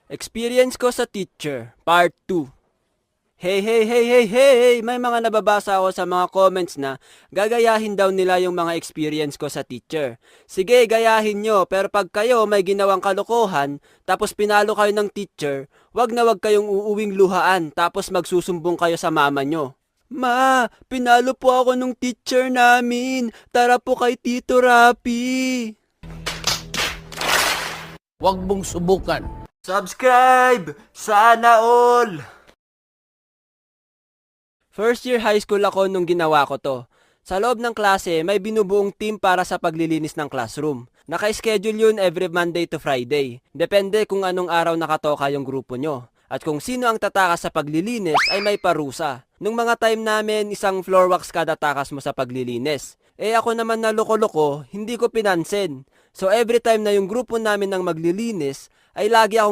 Experience ko sa teacher, part 2. Hey, may mga nababasa ako sa mga comments na gagayahin daw nila yung mga experience ko sa teacher. Sige, gayahin nyo, pero pag kayo may ginawang kalokohan, tapos pinalo kayo ng teacher, wag na wag kayong uuwing luhaan, tapos magsusumbong kayo sa mama nyo. Ma, pinalo po ako nung teacher namin. Tara po kay Tito Rapi. Huwag mong subukan. Subscribe! Sana all! First year high school ako nung ginawa ko to. Sa loob ng klase, may binubuong team para sa paglilinis ng classroom. Naka-schedule yun every Monday to Friday. Depende kung anong araw nakatoka yung grupo nyo. At kung sino ang tatakas sa paglilinis ay may parusa. Nung mga time namin, isang floor wax kada takas mo sa paglilinis. Ako naman na loko-loko, hindi ko pinansin. So every time na yung grupo namin ng maglilinis, ay lagi akong